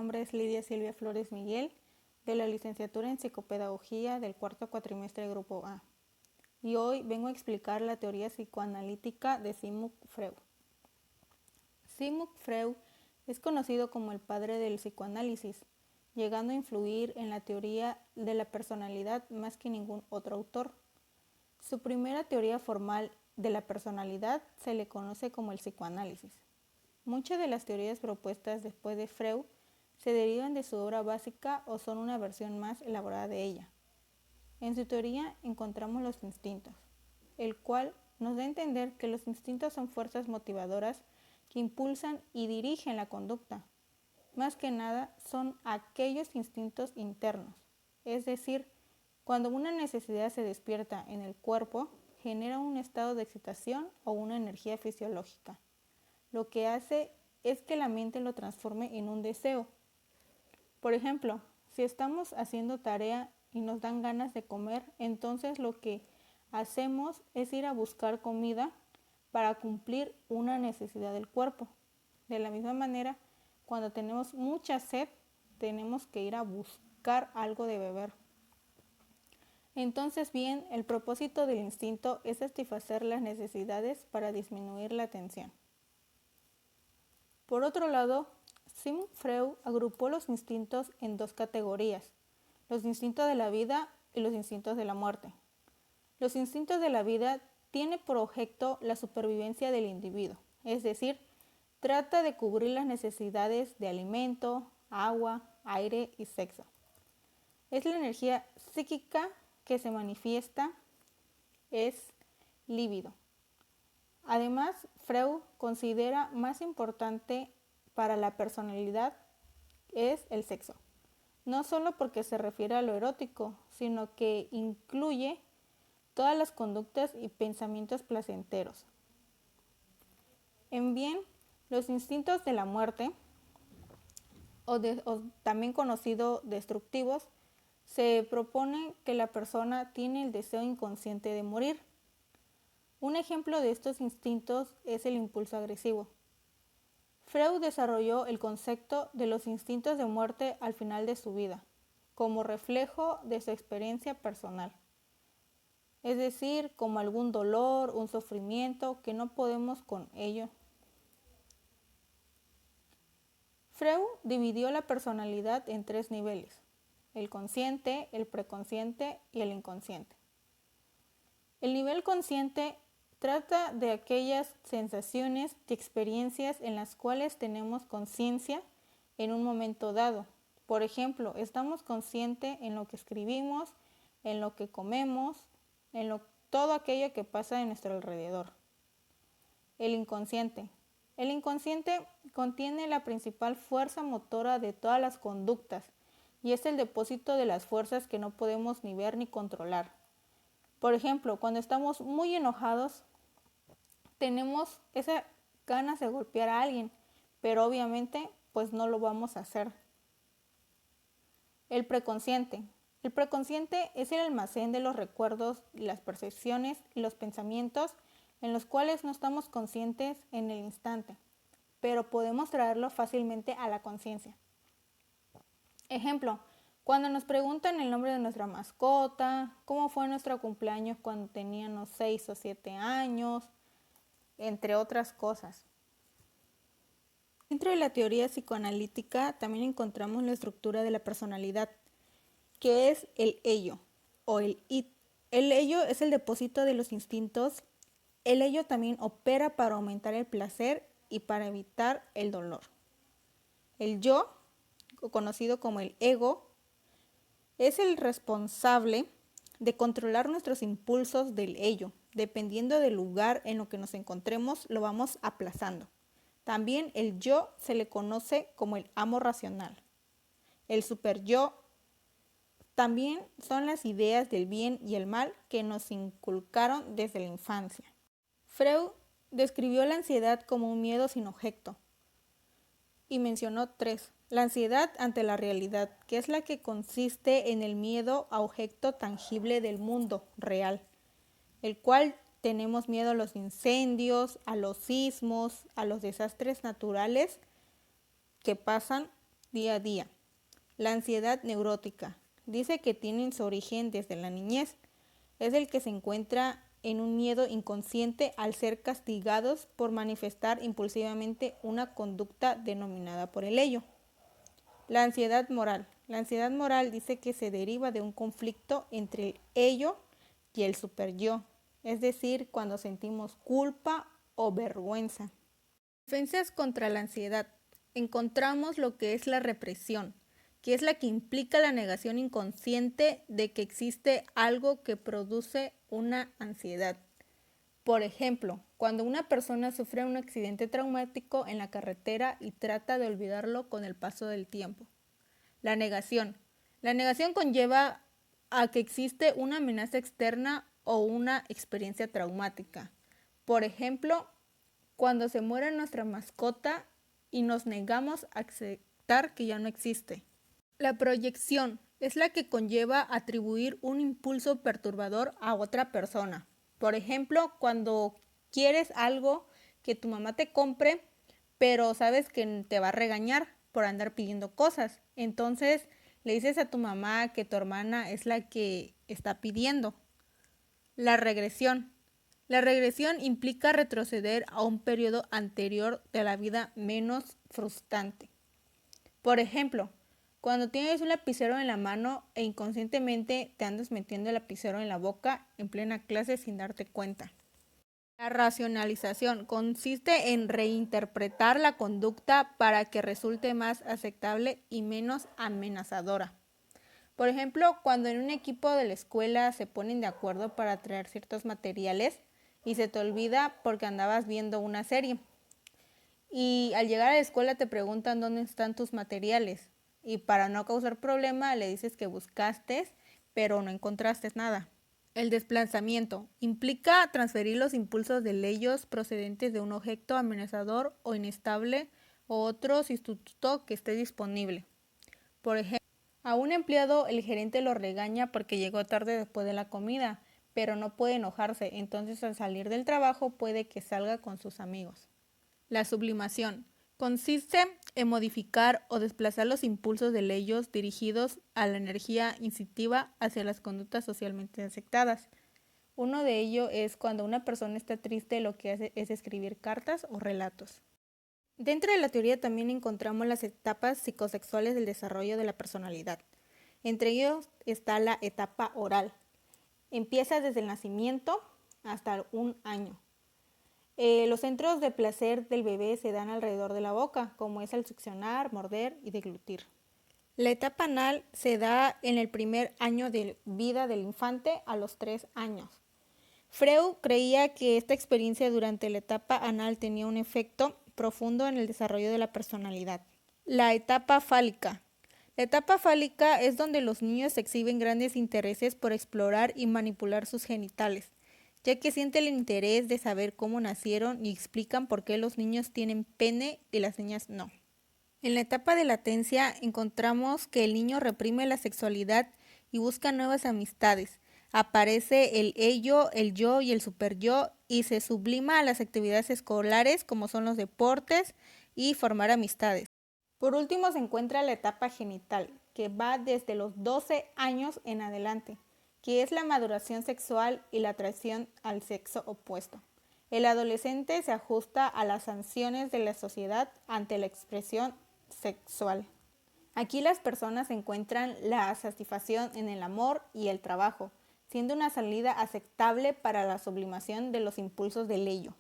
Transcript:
nombre es Lidia Silvia Flores Miguel, de la licenciatura en Psicopedagogía del cuarto cuatrimestre Grupo A. Y hoy vengo a explicar la teoría psicoanalítica de Sigmund Freud. Sigmund Freud es conocido como el padre del psicoanálisis, llegando a influir en la teoría de la personalidad más que ningún otro autor. Su primera teoría formal de la personalidad se le conoce como el psicoanálisis. Muchas de las teorías propuestas después de Freud se derivan de su obra básica o son una versión más elaborada de ella. En su teoría encontramos los instintos, el cual nos da a entender que los instintos son fuerzas motivadoras que impulsan y dirigen la conducta. Más que nada son aquellos instintos internos, es decir, cuando una necesidad se despierta en el cuerpo, genera un estado de excitación o una energía fisiológica. Lo que hace es que la mente lo transforme en un deseo. Por ejemplo, si estamos haciendo tarea y nos dan ganas de comer, entonces lo que hacemos es ir a buscar comida para cumplir una necesidad del cuerpo. De la misma manera, cuando tenemos mucha sed, tenemos que ir a buscar algo de beber. Entonces bien, el propósito del instinto es satisfacer las necesidades para disminuir la tensión. Por otro lado, Sigmund Freud agrupó los instintos en dos categorías, los instintos de la vida y los instintos de la muerte. Los instintos de la vida tienen por objeto la supervivencia del individuo, es decir, trata de cubrir las necesidades de alimento, agua, aire y sexo. Es la energía psíquica que se manifiesta, es líbido. Además, Freud considera más importante para la personalidad es el sexo, no solo porque se refiere a lo erótico, sino que incluye todas las conductas y pensamientos placenteros. En bien, los instintos de la muerte, o también conocidos destructivos, se propone que la persona tiene el deseo inconsciente de morir. Un ejemplo de estos instintos es el impulso agresivo. Freud desarrolló el concepto de los instintos de muerte al final de su vida, como reflejo de su experiencia personal. Es decir, como algún dolor, un sufrimiento que no podemos con ello. Freud dividió la personalidad en tres niveles: el consciente, el preconsciente y el inconsciente. El nivel consciente trata de aquellas sensaciones y experiencias en las cuales tenemos conciencia en un momento dado. Por ejemplo, estamos conscientes en lo que escribimos, en lo que comemos, todo aquello que pasa en nuestro alrededor. El inconsciente. El inconsciente contiene la principal fuerza motora de todas las conductas y es el depósito de las fuerzas que no podemos ni ver ni controlar. Por ejemplo, cuando estamos muy enojados, tenemos esas ganas de golpear a alguien, pero obviamente pues no lo vamos a hacer. El preconsciente. El preconsciente es el almacén de los recuerdos, las percepciones y los pensamientos en los cuales no estamos conscientes en el instante, pero podemos traerlo fácilmente a la conciencia. Ejemplo, cuando nos preguntan el nombre de nuestra mascota, cómo fue nuestro cumpleaños cuando teníamos 6 o 7 años, entre otras cosas. Dentro de la teoría psicoanalítica también encontramos la estructura de la personalidad, que es el ello o el id. El ello es el depósito de los instintos. El ello también opera para aumentar el placer y para evitar el dolor. El yo, conocido como el ego, es el responsable de controlar nuestros impulsos del ello. Dependiendo del lugar en lo que nos encontremos, lo vamos aplazando. También el yo se le conoce como el amo racional. El superyo también son las ideas del bien y el mal que nos inculcaron desde la infancia. Freud describió la ansiedad como un miedo sin objeto y mencionó tres. La ansiedad ante la realidad, que es la que consiste en el miedo a objeto tangible del mundo real, el cual tenemos miedo a los incendios, a los sismos, a los desastres naturales que pasan día a día. La ansiedad neurótica. Dice que tiene su origen desde la niñez. Es el que se encuentra en un miedo inconsciente al ser castigados por manifestar impulsivamente una conducta denominada por el ello. La ansiedad moral. La ansiedad moral dice que se deriva de un conflicto entre el ello y el superyo, es decir, cuando sentimos culpa o vergüenza. Defensas contra la ansiedad. Encontramos lo que es la represión, que es la que implica la negación inconsciente de que existe algo que produce una ansiedad. Por ejemplo, cuando una persona sufre un accidente traumático en la carretera y trata de olvidarlo con el paso del tiempo. La negación. La negación conlleva a que existe una amenaza externa o una experiencia traumática. Por ejemplo, cuando se muere nuestra mascota y nos negamos a aceptar que ya no existe. La proyección es la que conlleva atribuir un impulso perturbador a otra persona. Por ejemplo, cuando quieres algo que tu mamá te compre, pero sabes que te va a regañar por andar pidiendo cosas. Entonces le dices a tu mamá que tu hermana es la que está pidiendo. La regresión. La regresión implica retroceder a un periodo anterior de la vida menos frustrante. Por ejemplo, cuando tienes un lapicero en la mano e inconscientemente te andas metiendo el lapicero en la boca en plena clase sin darte cuenta. La racionalización consiste en reinterpretar la conducta para que resulte más aceptable y menos amenazadora. Por ejemplo, cuando en un equipo de la escuela se ponen de acuerdo para traer ciertos materiales y se te olvida porque andabas viendo una serie. Y al llegar a la escuela te preguntan dónde están tus materiales. Y para no causar problema le dices que buscaste, pero no encontraste nada. El desplazamiento implica transferir los impulsos de ellos procedentes de un objeto amenazador o inestable o otro sustituto que esté disponible. Por ejemplo, a un empleado el gerente lo regaña porque llegó tarde después de la comida, pero no puede enojarse, entonces al salir del trabajo puede que salga con sus amigos. La sublimación consiste en modificar o desplazar los impulsos de ellos dirigidos a la energía instintiva hacia las conductas socialmente aceptadas. Uno de ellos es cuando una persona está triste, lo que hace es escribir cartas o relatos. Dentro de la teoría también encontramos las etapas psicosexuales del desarrollo de la personalidad. Entre ellos está la etapa oral. Empieza desde el nacimiento hasta un año. Los centros de placer del bebé se dan alrededor de la boca, como es el succionar, morder y deglutir. La etapa anal se da en el primer año de vida del infante a los 3 años. Freud creía que esta experiencia durante la etapa anal tenía un efecto profundo en el desarrollo de la personalidad. La etapa fálica. La etapa fálica es donde los niños exhiben grandes intereses por explorar y manipular sus genitales, ya que sienten el interés de saber cómo nacieron y explican por qué los niños tienen pene y las niñas no. En la etapa de latencia encontramos que el niño reprime la sexualidad y busca nuevas amistades. Aparece el ello, el yo y el superyo y se sublima a las actividades escolares como son los deportes y formar amistades. Por último se encuentra la etapa genital, que va desde los 12 años en adelante, que es la maduración sexual y la atracción al sexo opuesto. El adolescente se ajusta a las sanciones de la sociedad ante la expresión sexual. Aquí las personas encuentran la satisfacción en el amor y el trabajo, siendo una salida aceptable para la sublimación de los impulsos del ello.